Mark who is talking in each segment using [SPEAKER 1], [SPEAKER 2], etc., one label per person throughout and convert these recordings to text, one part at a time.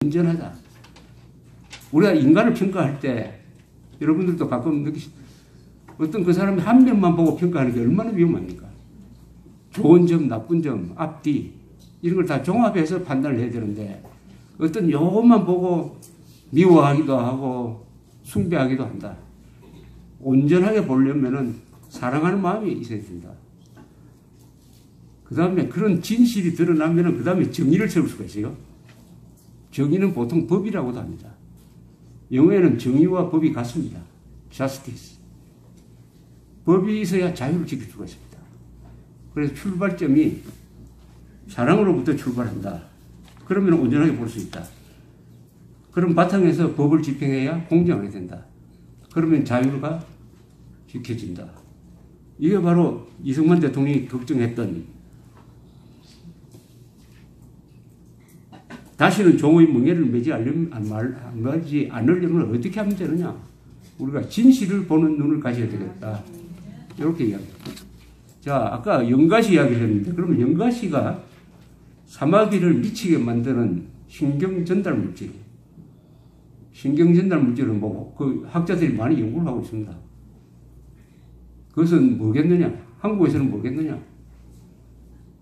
[SPEAKER 1] 온전하다. 우리가 인간을 평가할 때 여러분들도 가끔 어떤 그 사람이 한 면만 보고 평가하는 게 얼마나 위험합니까? 좋은 점, 나쁜 점, 앞뒤 이런 걸 다 종합해서 판단을 해야 되는데 어떤 요것만 보고 미워하기도 하고 숭배하기도 한다. 온전하게 보려면은 사랑하는 마음이 있어야 된다. 그 다음에 그런 진실이 드러나면은 그 다음에 정의를 세울 수가 있어요. 정의는 보통 법이라고도 합니다. 영어에는 정의와 법이 같습니다. justice. 법이 있어야 자유를 지킬 수가 있습니다. 그래서 출발점이 사랑으로부터 출발한다. 그러면 온전하게 볼 수 있다. 그럼 바탕에서 법을 집행해야 공정하게 된다. 그러면 자유가 지켜진다. 이게 바로 이승만 대통령이 걱정했던 다시는 종의 멍에를 매지 않으려면 어떻게 하면 되느냐. 우리가 진실을 보는 눈을 가져야 되겠다. 이렇게 이야기합니다. 자, 아까 연가시 이야기를 했는데 그러면 연가시가 사마귀를 미치게 만드는 신경전달 물질. 신경전달 물질은 뭐, 그 학자들이 많이 연구를 하고 있습니다. 그것은 뭐겠느냐? 한국에서는 뭐겠느냐?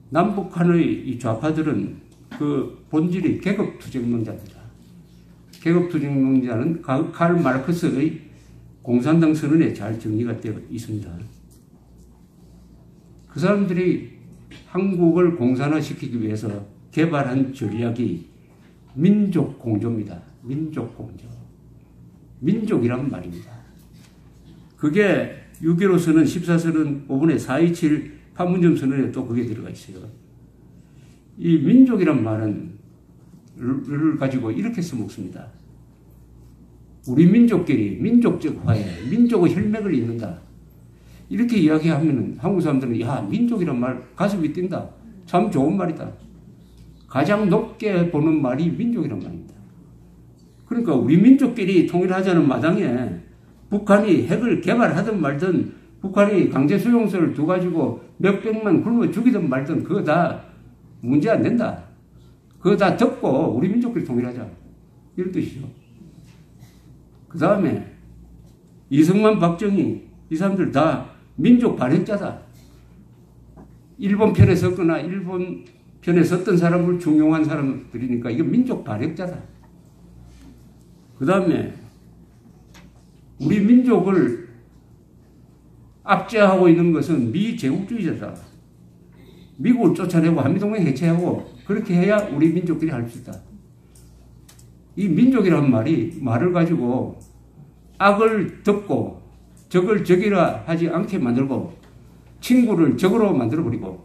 [SPEAKER 1] 남북한의 이 좌파들은 그 본질이 계급투쟁론자입니다. 계급투쟁론자는 칼 마르크스의 공산당 선언에 잘 정리가 되어 있습니다. 그 사람들이 한국을 공산화시키기 위해서 개발한 전략이 민족 공조입니다. 민족 공조. 민족이란 말입니다. 그게 6.15 선언, 14선언, 5번의 4.27 판문점 선언에 또 그게 들어가 있어요. 이 민족이란 말은 를 가지고 이렇게 써먹습니다. 우리 민족끼리 민족적 화해, 민족의 혈맥을 잇는다. 이렇게 이야기하면 한국 사람들은 야, 민족이란 말 가슴이 뛴다. 참 좋은 말이다. 가장 높게 보는 말이 민족이란 말입니다. 그러니까 우리 민족끼리 통일하자는 마당에 북한이 핵을 개발하든 말든 북한이 강제 수용소를 둬가지고 몇백만 굶어 죽이든 말든 그거 다 문제 안 된다. 그거 다 덮고 우리 민족끼리 통일하자. 이런 뜻이죠. 그 다음에 이승만, 박정희 이 사람들 다 민족 반역자다. 일본 편에 섰거나 일본 편에 섰던 사람을 중용한 사람들이니까 이게 민족 반역자다. 그 다음에 우리 민족을 압제하고 있는 것은 미제국주의자다. 미국을 쫓아내고 한미동맹 해체하고 그렇게 해야 우리 민족들이 할 수 있다. 이 민족이란 말을 가지고 악을 덮고 적을 적이라 하지 않게 만들고 친구를 적으로 만들어버리고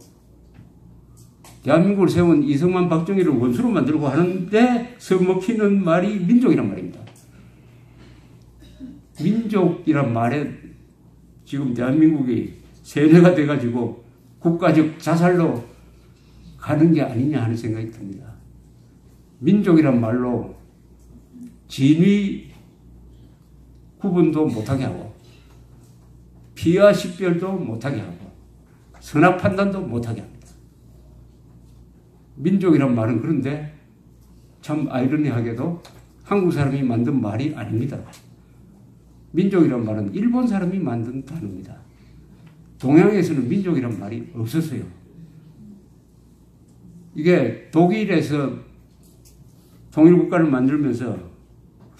[SPEAKER 1] 대한민국을 세운 이승만, 박정희를 원수로 만들고 하는데 써먹히는 말이 민족이란 말입니다. 민족이란 말에 지금 대한민국이 세뇌가 돼가지고 국가적 자살로 가는 게 아니냐 하는 생각이 듭니다. 민족이란 말로 진위 구분도 못하게 하고 피와 식별도 못하게 하고 선악 판단도 못하게 합니다. 민족이란 말은 그런데 참 아이러니하게도 한국 사람이 만든 말이 아닙니다. 민족이란 말은 일본 사람이 만든 단어입니다. 동양에서는 민족이란 말이 없었어요. 이게 독일에서 통일국가를 만들면서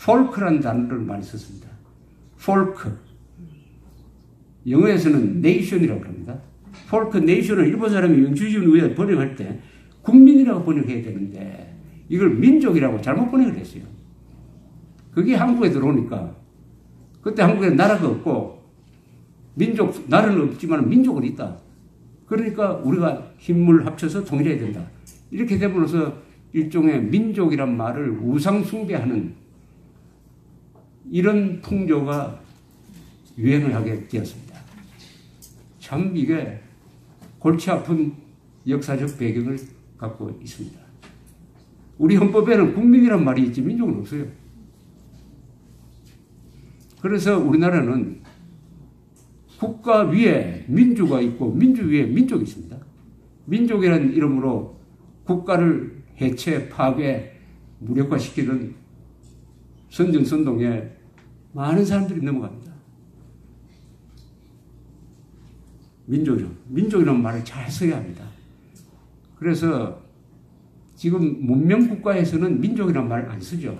[SPEAKER 1] 폴크라는 단어를 많이 썼습니다. 폴크. 영어에서는 네이션이라고 합니다. 폴크 네이션을 일본 사람이 영주주의 위에 번역할 때 국민이라고 번역해야 되는데 이걸 민족이라고 잘못 번역을 했어요. 그게 한국에 들어오니까 그때 한국에 나라가 없고 나라는 없지만 민족은 있다. 그러니까 우리가 힘을 합쳐서 통일해야 된다. 이렇게 되면서 일종의 민족이란 말을 우상 숭배하는 이런 풍조가 유행을 하게 되었습니다. 참 이게 골치 아픈 역사적 배경을 갖고 있습니다. 우리 헌법에는 국민이란 말이 있지 민족은 없어요. 그래서 우리나라는 국가 위에 민주가 있고 민주 위에 민족이 있습니다. 민족이라는 이름으로 국가를 해체, 파괴, 무력화시키는 선전선동에 많은 사람들이 넘어갑니다. 민족이라는 말을 잘 써야 합니다. 그래서 지금 문명국가에서는 민족이라는 말을 안 쓰죠.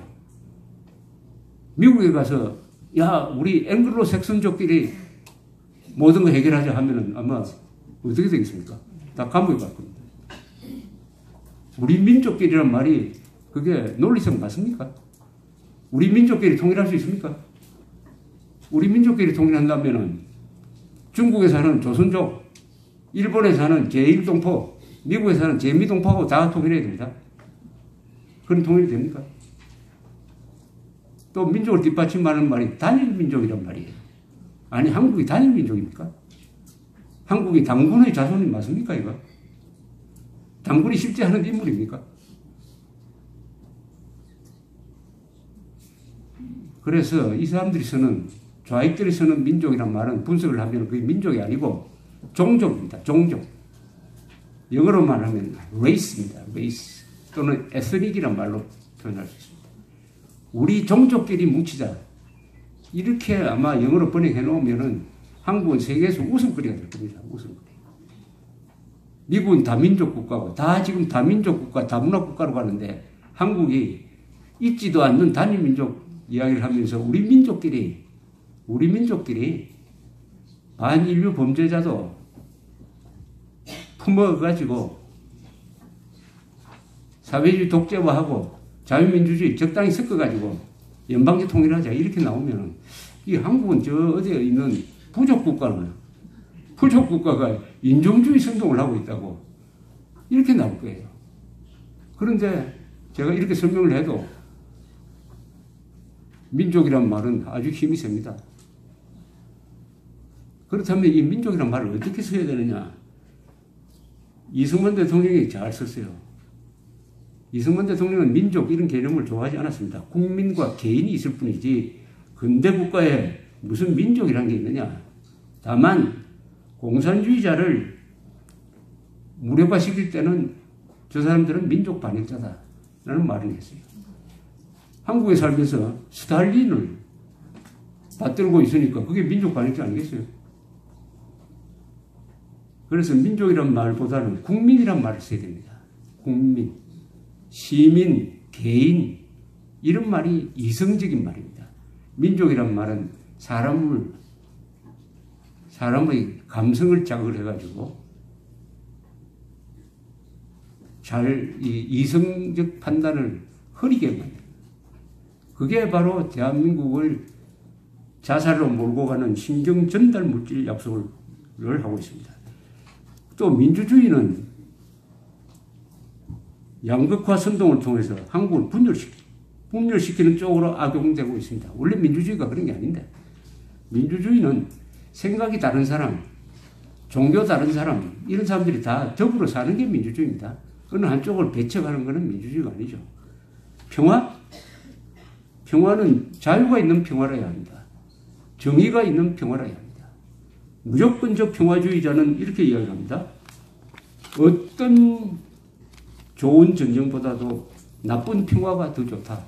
[SPEAKER 1] 미국에 가서 야 우리 앵글로 색선족끼리 모든 거 해결하자 하면은 아마 어떻게 되겠습니까? 다 감옥에 갈 겁니다. 우리 민족끼리란 말이 그게 논리성 맞습니까? 우리 민족끼리 통일할 수 있습니까? 우리 민족끼리 통일한다면은 중국에 사는 조선족, 일본에 사는 제1동포, 미국에 사는 제2동포하고 다 통일해야 됩니다. 그런 통일이 됩니까? 또 민족을 뒷받침하는 말이 단일민족이란 말이에요. 아니 한국이 단일민족입니까? 한국이 당군의 자손이 맞습니까 이거? 당군이 실제 하는 인물입니까? 그래서 이 사람들이 쓰는 좌익들이 쓰는 민족이란 말은 분석을 하면 그게 민족이 아니고 종족입니다. 종족. 영어로 말하면 race입니다. race 또는 ethnic이란 말로 표현할 수 있습니다. 우리 종족끼리 뭉치자. 이렇게 아마 영어로 번역해 놓으면은 한국은 세계에서 웃음거리가 될 겁니다. 웃음거리. 미국은 다민족 국가고 다 지금 다민족 국가, 다문화 국가로 가는데 한국이 있지도 않는 단일민족 이야기를 하면서 우리 민족끼리 반인류 범죄자도 품어가지고 사회주의 독재화하고 자유민주주의 적당히 섞어가지고 연방제 통일하자 이렇게 나오면은 이 한국은 저 어디에 있는 부족국가가 인종주의 선동을 하고 있다고 이렇게 나올 거예요. 그런데 제가 이렇게 설명을 해도 민족이란 말은 아주 힘이 셉니다. 그렇다면 이 민족이란 말을 어떻게 써야 되느냐? 이승만 대통령이 잘 썼어요. 이승만 대통령은 민족 이런 개념을 좋아하지 않았습니다. 국민과 개인이 있을 뿐이지 근대 국가에 무슨 민족이라는 게 있느냐. 다만 공산주의자를 무력화시킬 때는 저 사람들은 민족 반역자다라는 말을 했어요. 한국에 살면서 스탈린을 받들고 있으니까 그게 민족 반역자 아니겠어요? 그래서 민족이란 말보다는 국민이란 말을 써야 됩니다. 국민, 시민, 개인 이런 말이 이성적인 말입니다. 민족이란 말은 사람의 감성을 자극을 해가지고 이성적 판단을 흐리게 만듭니다. 그게 바로 대한민국을 자살로 몰고 가는 신경 전달 물질 약속을 하고 있습니다. 또 민주주의는 양극화 선동을 통해서 한국을 분열시키는 쪽으로 악용되고 있습니다. 원래 민주주의가 그런 게 아닌데 민주주의는 생각이 다른 사람, 종교 다른 사람 이런 사람들이 다 더불어 사는 게 민주주의입니다. 어느 한쪽을 배척하는 것은 민주주의가 아니죠. 평화는 자유가 있는 평화라야 합니다. 정의가 있는 평화라야 합니다. 무조건적 평화주의자는 이렇게 이야기합니다. 어떤 좋은 전쟁보다도 나쁜 평화가 더 좋다.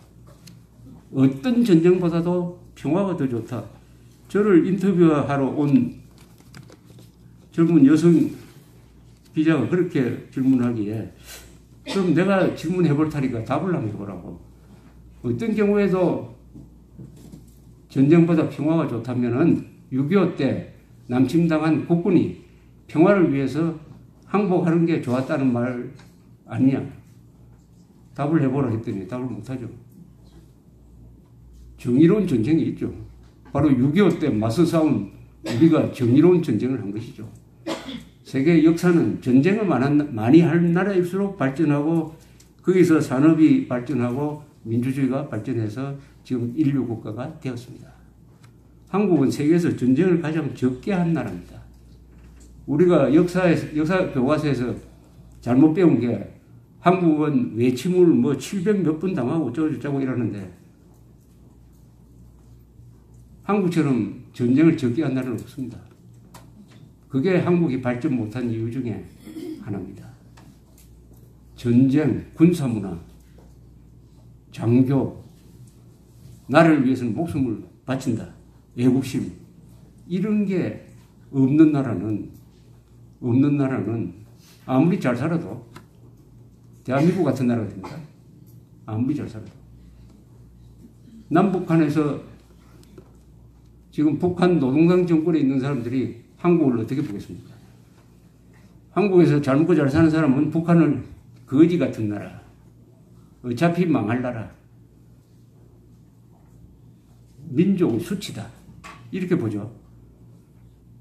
[SPEAKER 1] 어떤 전쟁보다도 평화가 더 좋다. 저를 인터뷰하러 온 젊은 여성 기자가 그렇게 질문하기에 그럼 내가 질문해 볼 테니까 답을 한번 해보라고. 어떤 경우에도 전쟁보다 평화가 좋다면은 6.25 때 남침당한 국군이 평화를 위해서 항복하는 게 좋았다는 말 아니냐. 답을 해보라 했더니 답을 못하죠. 정의로운 전쟁이 있죠. 바로 6.25 때 맞서 싸운 우리가 정의로운 전쟁을 한 것이죠. 세계 역사는 전쟁을 많이 할 나라일수록 발전하고 거기서 산업이 발전하고 민주주의가 발전해서 지금 인류 국가가 되었습니다. 한국은 세계에서 전쟁을 가장 적게 한 나라입니다. 우리가 역사 교과서에서 잘못 배운 게 한국은 외침을 700 몇 번 당하고 어쩌고저쩌고 이러는데 한국처럼 전쟁을 적게 한 나라는 없습니다. 그게 한국이 발전 못한 이유 중에 하나입니다. 전쟁, 군사문화 장교, 나라를 위해서는 목숨을 바친다. 애국심. 이런 게 없는 나라는 아무리 잘 살아도 대한민국 같은 나라가 됩니다. 아무리 잘 살아도. 남북한에서 지금 북한 노동당 정권에 있는 사람들이 한국을 어떻게 보겠습니까? 한국에서 잘 먹고 잘 사는 사람은 북한을 거지 같은 나라, 어차피 망할 나라, 민족의 수치다. 이렇게 보죠.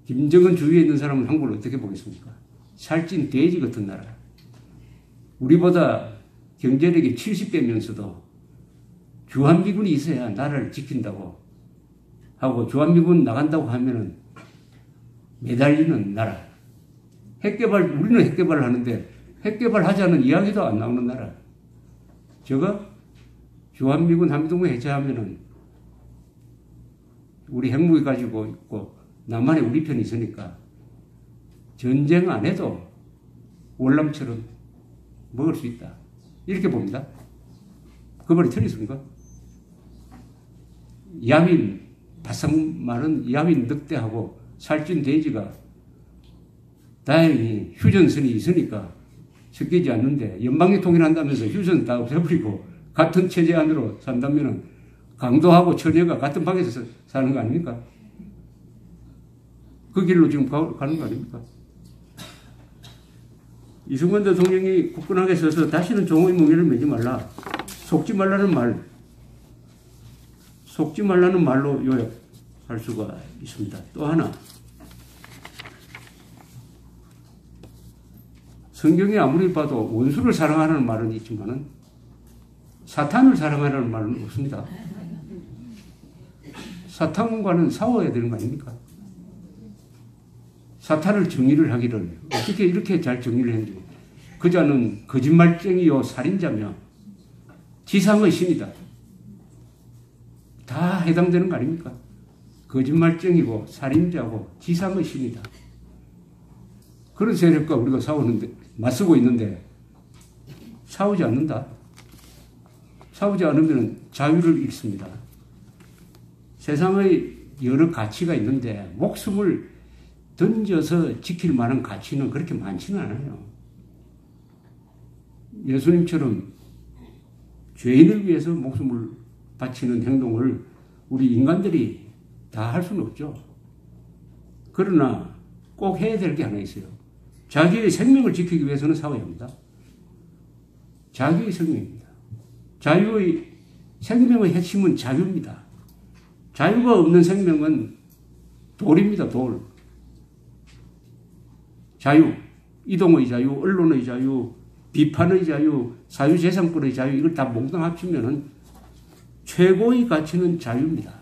[SPEAKER 1] 김정은 주위에 있는 사람은 한국을 어떻게 보겠습니까? 살찐 돼지 같은 나라. 우리보다 경제력이 70배면서도 주한미군이 있어야 나라를 지킨다고 하고 주한미군 나간다고 하면은 매달리는 나라. 우리는 핵개발을 하는데 핵개발 하자는 이야기도 안 나오는 나라. 저거 주한미군 한미동맹 해체하면은 우리 핵무기 가지고 있고 남한에 우리 편이 있으니까 전쟁 안 해도 월남처럼 먹을 수 있다. 이렇게 봅니다. 그 말이 틀렸습니까? 야민, 바싹 마른 야민 늑대하고 살찐 돼지가 다행히 휴전선이 있으니까 섞이지 않는데 연방이 통일한다면서 휴전 다 없애버리고 같은 체제 안으로 산다면은 강도하고 처녀가 같은 방에서 사는 거 아닙니까? 그 길로 지금 가는 거 아닙니까? 이승만 대통령이 굳건하게 서서 다시는 종의 뭉이를 매지 말라. 속지 말라는 말로 요약할 수가 있습니다. 또 하나. 성경에 아무리 봐도 원수를 사랑하라는 말은 있지만은 사탄을 사랑하라는 말은 없습니다. 사탄과는 싸워야 되는 거 아닙니까? 사탄을 정의를 하기를 어떻게 이렇게 잘 정의를 했는지. 그자는 거짓말쟁이요 살인자며 지상의 신이다. 다 해당되는 거 아닙니까? 거짓말쟁이고 살인자고 지상의 신이다. 그런 세력과 우리가 맞서고 있는데 싸우지 않는다. 싸우지 않으면 자유를 잃습니다. 세상의 여러 가치가 있는데 목숨을 던져서 지킬 만한 가치는 그렇게 많지는 않아요. 예수님처럼 죄인을 위해서 목숨을 바치는 행동을 우리 인간들이 다 할 수는 없죠. 그러나 꼭 해야 될 게 하나 있어요. 자기의 생명을 지키기 위해서는 싸워야 합니다. 자기의 생명입니다. 자유의 생명의 핵심은 자유입니다. 자유가 없는 생명은 돌입니다. 돌. 자유, 이동의 자유, 언론의 자유, 비판의 자유, 사유재산권의 자유, 이걸 다 몽땅 합치면은 최고의 가치는 자유입니다.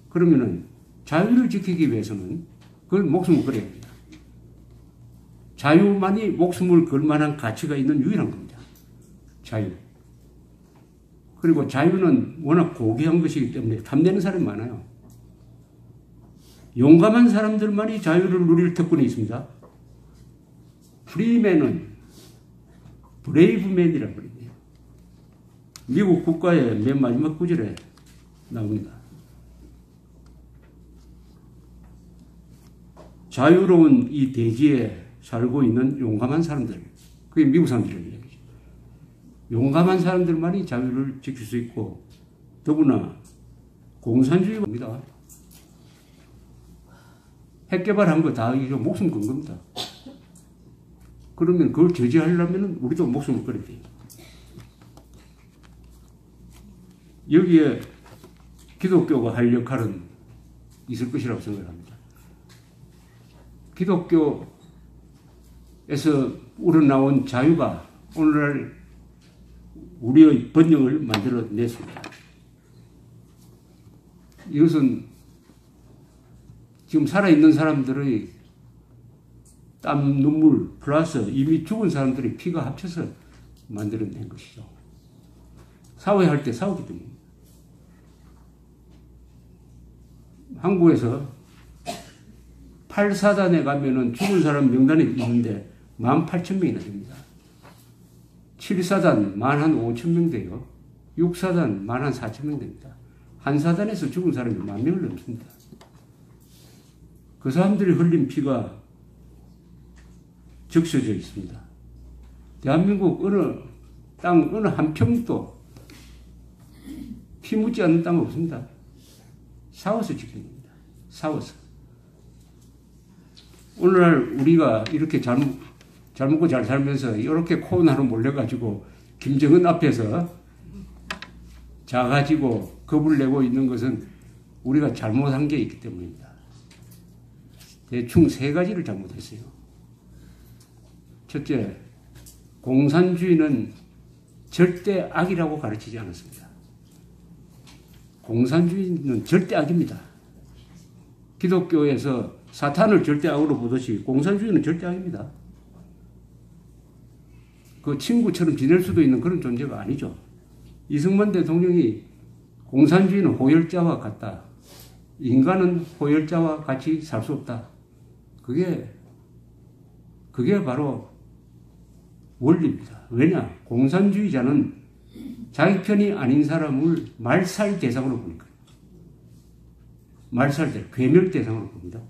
[SPEAKER 1] 그러면은 자유를 지키기 위해서는 그걸 목숨을 걸어야 합니다. 자유만이 목숨을 걸 만한 가치가 있는 유일한 겁니다. 자유. 그리고 자유는 워낙 고귀한 것이기 때문에 탐내는 사람이 많아요. 용감한 사람들만이 자유를 누릴 특권이 있습니다. 프리맨은 브레이브맨이라고 그러네요. 미국 국가의 맨 마지막 구절에 나옵니다. 자유로운 이 대지에 살고 있는 용감한 사람들, 그게 미국 사람들이라는 얘기죠. 용감한 사람들만이 자유를 지킬 수 있고 더구나 공산주의입니다. 핵 개발한 거 다 이거 목숨 건 겁니다. 그러면 그걸 저지하려면 우리도 목숨을 걸어야 돼요. 여기에 기독교가 할 역할은 있을 것이라고 생각합니다. 기독교에서 우러나온 자유가 오늘날 우리의 번영을 만들어냈습니다. 이것은 지금 살아있는 사람들의 땀, 눈물, 플러스 이미 죽은 사람들의 피가 합쳐서 만들어낸 것이죠. 싸워야 할 때 싸우기 때문에. 한국에서 8사단에 가면은 죽은 사람 명단이 있는데 18,000명이나 됩니다. 7사단 15,000명 돼요. 6사단 14,000명 됩니다. 한 사단에서 죽은 사람이 10,000명을 넘습니다. 그 사람들이 흘린 피가 적셔져 있습니다. 대한민국 어느 땅, 어느 한 평도 피 묻지 않는 땅 없습니다. 싸워서 지킨 겁니다. 싸워서. 오늘날 우리가 이렇게 잘 먹고 잘 살면서 이렇게 코로나로 몰려가지고 김정은 앞에서 작아지고 겁을 내고 있는 것은 우리가 잘못한 게 있기 때문입니다. 대충 3가지를 잘못했어요. 첫째, 공산주의는 절대 악이라고 가르치지 않았습니다. 공산주의는 절대 악입니다. 기독교에서 사탄을 절대 악으로 보듯이 공산주의는 절대 악입니다. 그 친구처럼 지낼 수도 있는 그런 존재가 아니죠. 이승만 대통령이 공산주의는 호열자와 같다. 인간은 호열자와 같이 살 수 없다. 그게 바로 원리입니다. 왜냐? 공산주의자는 자기 편이 아닌 사람을 말살 대상으로 보니까. 괴멸 대상으로 봅니다.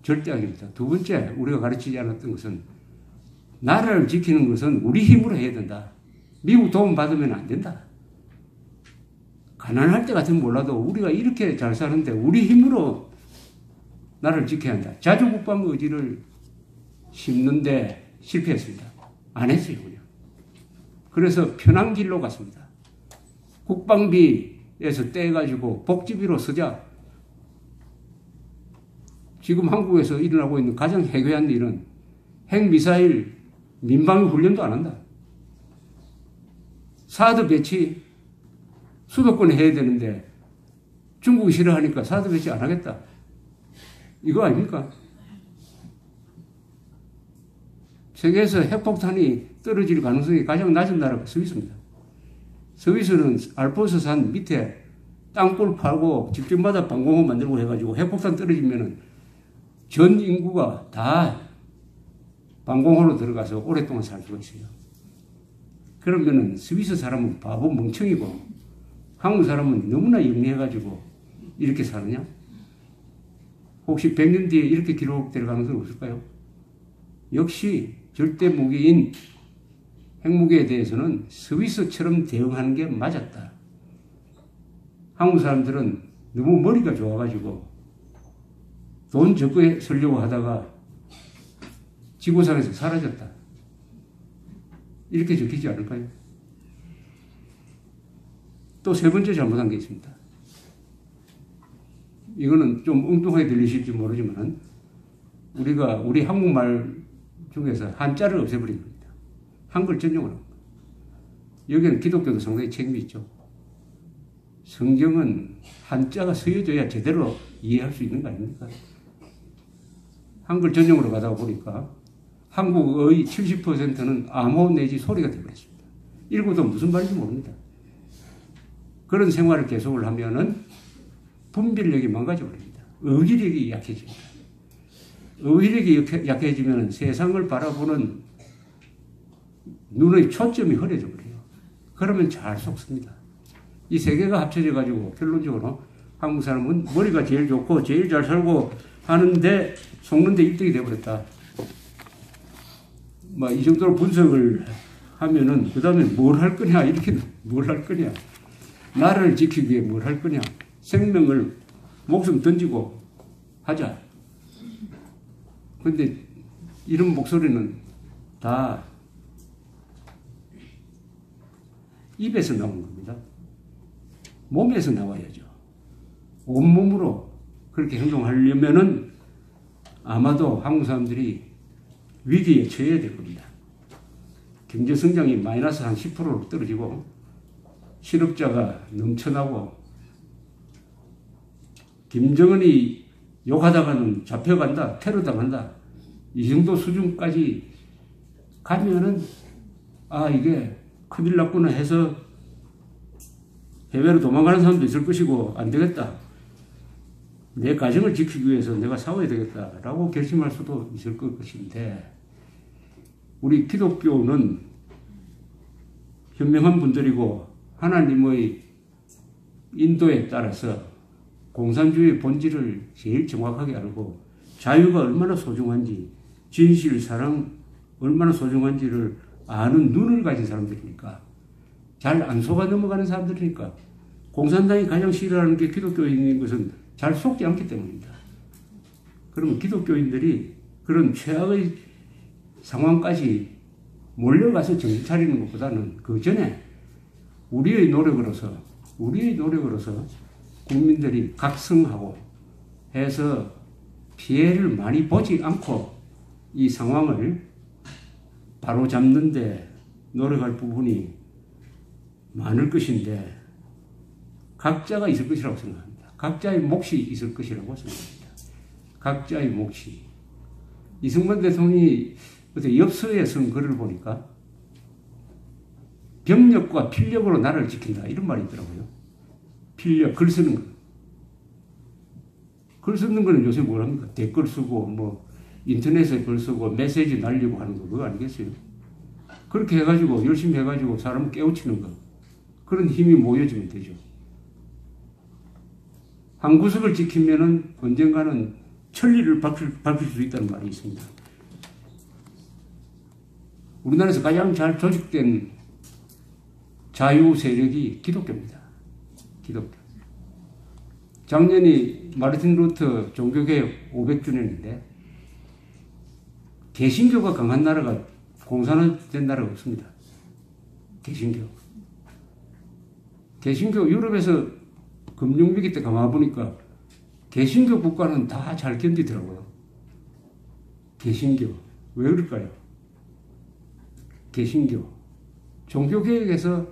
[SPEAKER 1] 절대 악입니다. 두 번째, 우리가 가르치지 않았던 것은 나라를 지키는 것은 우리 힘으로 해야 된다. 미국 도움 받으면 안 된다. 가난할 때 같으면 몰라도 우리가 이렇게 잘 사는데 우리 힘으로 나라를 지켜야 한다. 자주국방 의지를 심는데 실패했습니다. 안 했어요, 그냥. 그래서 편한 길로 갔습니다. 국방비에서 떼가지고 복지비로 쓰자. 지금 한국에서 일어나고 있는 가장 해괴한 일은 핵미사일 민방위 훈련도 안 한다. 사드 배치 수도권에 해야 되는데 중국이 싫어하니까 사드 배치 안 하겠다. 이거 아닙니까? 세계에서 핵폭탄이 떨어질 가능성이 가장 낮은 나라가 스위스입니다. 스위스는 알프스산 밑에 땅굴 파고 집집마다 방공호 만들고 해가지고 핵폭탄 떨어지면은 전 인구가 다 방공호로 들어가서 오랫동안 살 수가 있어요. 그러면은 스위스 사람은 바보 멍청이고 한국 사람은 너무나 영리해가지고 이렇게 사느냐? 혹시 100년 뒤에 이렇게 기록될 가능성이 없을까요? 역시 절대 무기인 핵무기에 대해서는 스위스처럼 대응하는 게 맞았다. 한국 사람들은 너무 머리가 좋아가지고 돈 적게 쓰려고 하다가 지구상에서 사라졌다. 이렇게 적히지 않을까요? 또 3번째 잘못한 게 있습니다. 이거는 좀 엉뚱하게 들리실지 모르지만 우리 한국말 중에서 한자를 없애버린 겁니다. 한글 전용으로. 여기는 기독교도 상당히 책임이 있죠. 성경은 한자가 쓰여져야 제대로 이해할 수 있는 거 아닙니까? 한글 전용으로 가다 보니까 한국의 70%는 암호 내지 소리가 되어버렸습니다. 읽어도 무슨 말인지 모릅니다. 그런 생활을 계속을 하면은 분별력이 망가져 버립니다. 의지력이 약해집니다. 의지력이 약해지면 세상을 바라보는 눈의 초점이 흐려져 버려요. 그러면 잘 속습니다. 이 세 개가 합쳐져 가지고 결론적으로 한국 사람은 머리가 제일 좋고 제일 잘 살고 하는데 속는데 1등이 되어버렸다. 이 정도로 분석을 하면은 그 다음에 뭘 할 거냐 이렇게 뭘 할 거냐 나라를 지키기 위해 뭘 할 거냐 생명을 목숨 던지고 하자. 근데 이런 목소리는 다 입에서 나오는 겁니다. 몸에서 나와야죠. 온몸으로 그렇게 행동하려면은 아마도 한국 사람들이 위기에 처해야 될 겁니다. 경제 성장이 마이너스 한 10%로 떨어지고 실업자가 넘쳐나고 김정은이 욕하다가는 잡혀간다, 테러당한다. 이 정도 수준까지 가면은 이게 큰일 났구나 해서 해외로 도망가는 사람도 있을 것이고 안 되겠다. 내 가정을 지키기 위해서 내가 싸워야 되겠다라고 결심할 수도 있을 것인데 우리 기독교는 현명한 분들이고 하나님의 인도에 따라서 공산주의의 본질을 제일 정확하게 알고 자유가 얼마나 소중한지, 진실, 사랑 얼마나 소중한지를 아는 눈을 가진 사람들이니까, 잘 안 속아 넘어가는 사람들이니까, 공산당이 가장 싫어하는 게 기독교인인 것은 잘 속지 않기 때문입니다. 그러면 기독교인들이 그런 최악의 상황까지 몰려가서 정신 차리는 것보다는 그 전에 우리의 노력으로서 국민들이 각성하고 해서 피해를 많이 보지 않고 이 상황을 바로잡는 데 노력할 부분이 많을 것인데, 각자가 있을 것이라고 생각합니다. 각자의 몫이 있을 것이라고 생각합니다. 각자의 몫이. 이승만 대통령이 어제 엽서에 쓴 글을 보니까 병력과 필력으로 나라를 지킨다 이런 말이 있더라고요. 필력, 글 쓰는 거. 글 쓰는 거는 요새 뭘 합니까? 댓글 쓰고 뭐 인터넷에 글 쓰고 메시지 날리고 하는 거 그거 아니겠어요? 그렇게 해가지고 열심히 해가지고 사람 깨우치는 거. 그런 힘이 모여지면 되죠. 한 구석을 지키면은 언젠가는 천리를 밝힐 수 있다는 말이 있습니다. 우리나라에서 가장 잘 조직된 자유 세력이 기독교입니다. 기독교. 작년이 마르틴 루터 종교개혁 500주년인데 개신교가 강한 나라가 공산화된 나라가 없습니다. 개신교 유럽에서 금융위기 때 가만 보니까 개신교 국가는 다 잘 견디더라고요. 개신교. 왜 그럴까요? 개신교. 종교개혁에서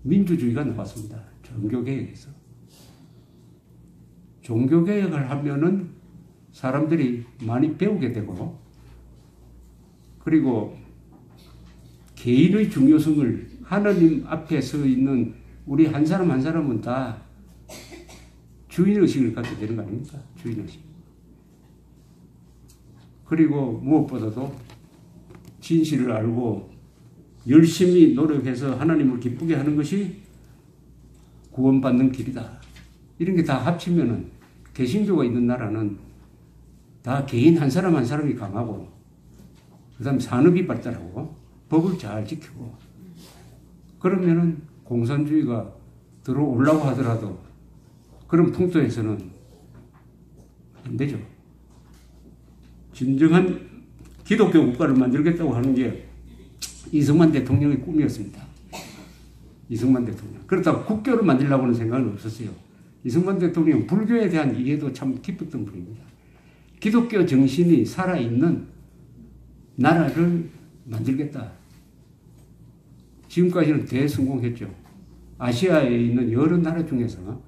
[SPEAKER 1] 민주주의가 나왔습니다. 종교개혁에서. 종교개혁을 하면은 사람들이 많이 배우게 되고, 그리고 개인의 중요성을 하나님 앞에 서 있는 우리 한 사람 한 사람은 다 주인의식을 갖게 되는 거 아닙니까? 주인의식. 그리고 무엇보다도 진실을 알고 열심히 노력해서 하나님을 기쁘게 하는 것이 구원받는 길이다. 이런 게 다 합치면은 개신교가 있는 나라는 다 개인 한 사람 한 사람이 강하고, 그 다음 산업이 발달하고, 법을 잘 지키고, 그러면은 공산주의가 들어오려고 하더라도 그런 풍토에서는 안 되죠. 진정한 기독교 국가를 만들겠다고 하는 게 이승만 대통령의 꿈이었습니다. 이승만 대통령. 그렇다고 국교를 만들려고 하는 생각은 없었어요. 이승만 대통령은 불교에 대한 이해도 참 깊었던 분입니다. 기독교 정신이 살아있는 나라를 만들겠다. 지금까지는 대성공했죠. 아시아에 있는 여러 나라 중에서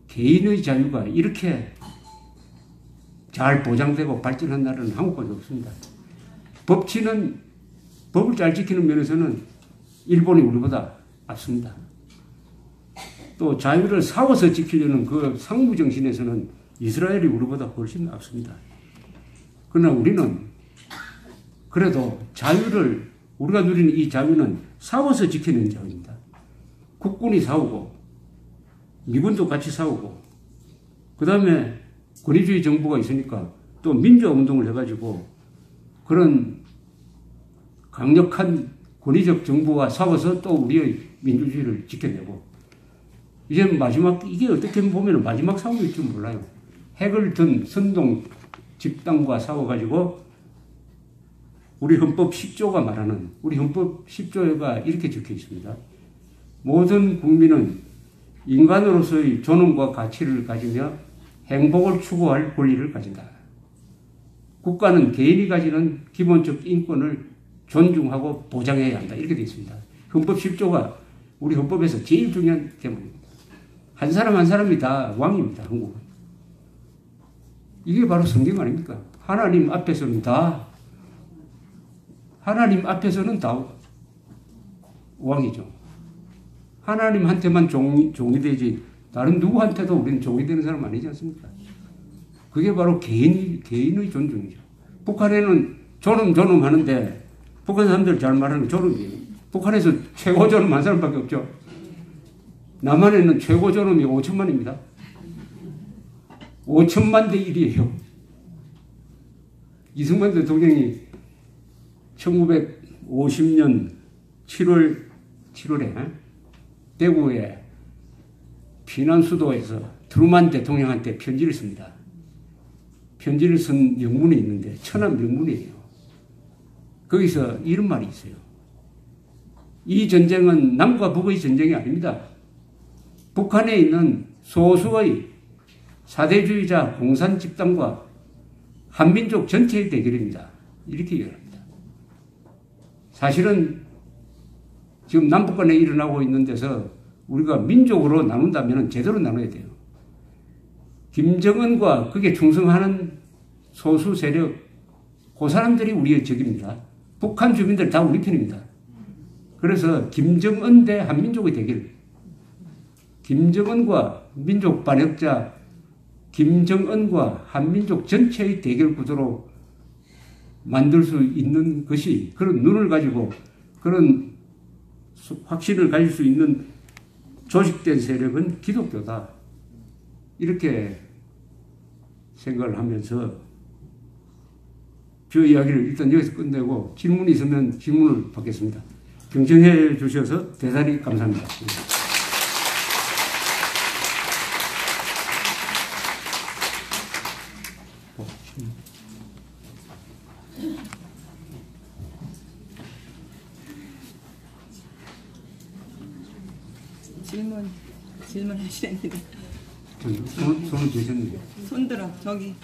[SPEAKER 1] 개인의 자유가 이렇게 잘 보장되고 발전한 나라는 한국밖에 없습니다. 법을 잘 지키는 면에서는 일본이 우리보다 앞섭니다. 또 자유를 싸워서 지키려는 그 상부정신에서는 이스라엘이 우리보다 훨씬 앞섭니다. 그러나 우리는 그래도 자유를, 우리가 누리는 이 자유는 싸워서 지키는 자유입니다. 국군이 싸우고, 미군도 같이 싸우고, 그 다음에 권위주의 정부가 있으니까 또 민주화운동을 해가지고 그런 강력한 권위적 정부와 싸워서 또 우리의 민주주의를 지켜내고, 이제 마지막, 이게 어떻게 보면 마지막 싸움일 줄 몰라요. 핵을 든 선동 집단과 싸워가지고 우리 헌법 10조가 말하는, 우리 헌법 10조가 이렇게 적혀 있습니다. 모든 국민은 인간으로서의 존엄과 가치를 가지며 행복을 추구할 권리를 가진다. 국가는 개인이 가지는 기본적 인권을 존중하고 보장해야 한다. 이렇게 되어 있습니다. 헌법 10조가 우리 헌법에서 제일 중요한 대목입니다. 한 사람 한 사람이 다 왕입니다. 한국은. 이게 바로 성경 아닙니까? 하나님 앞에서는 다 왕이죠. 하나님한테만 종이 되지 다른 누구한테도 우리는 종이 되는 사람 아니지 않습니까? 그게 바로 개인의 존중이죠. 북한에는 존엄 하는데 북한 사람들 잘 말하는 존엄이에요. 북한에서 최고 존엄한 사람밖에 없죠. 남한에는 최고 존엄이 5천만입니다. 5천만 대 1이에요. 이승만 대통령이 1950년 7월에 대구의 피난수도에서 트루만 대통령한테 편지를 씁니다. 편지를 쓴 영문이 있는데 천한 명문이에요. 거기서 이런 말이 있어요. 이 전쟁은 남과 북의 전쟁이 아닙니다. 북한에 있는 소수의 사대주의자 공산 집단과 한민족 전체의 대결입니다. 이렇게 얘기합니다. 사실은 지금 남북 간에 일어나고 있는 데서 우리가 민족으로 나눈다면 제대로 나눠야 돼요. 김정은과 그게 충성하는 소수 세력, 그 사람들이 우리의 적입니다. 북한 주민들 다 우리 편입니다. 그래서 김정은 대 한민족의 대결, 김정은과 민족 반역자 김정은과 한민족 전체의 대결 구도로 만들 수 있는 것이, 그런 눈을 가지고 그런 확신을 가질 수 있는 조직된 세력은 기독교다. 이렇게 생각을 하면서 저 이야기를 일단 여기서 끝내고 질문이 있으면 질문을 받겠습니다. 경청해 주셔서 대단히 감사합니다.
[SPEAKER 2] 질문하시랍니다.
[SPEAKER 1] 손을 드셨는데.
[SPEAKER 2] 손들어, 저기.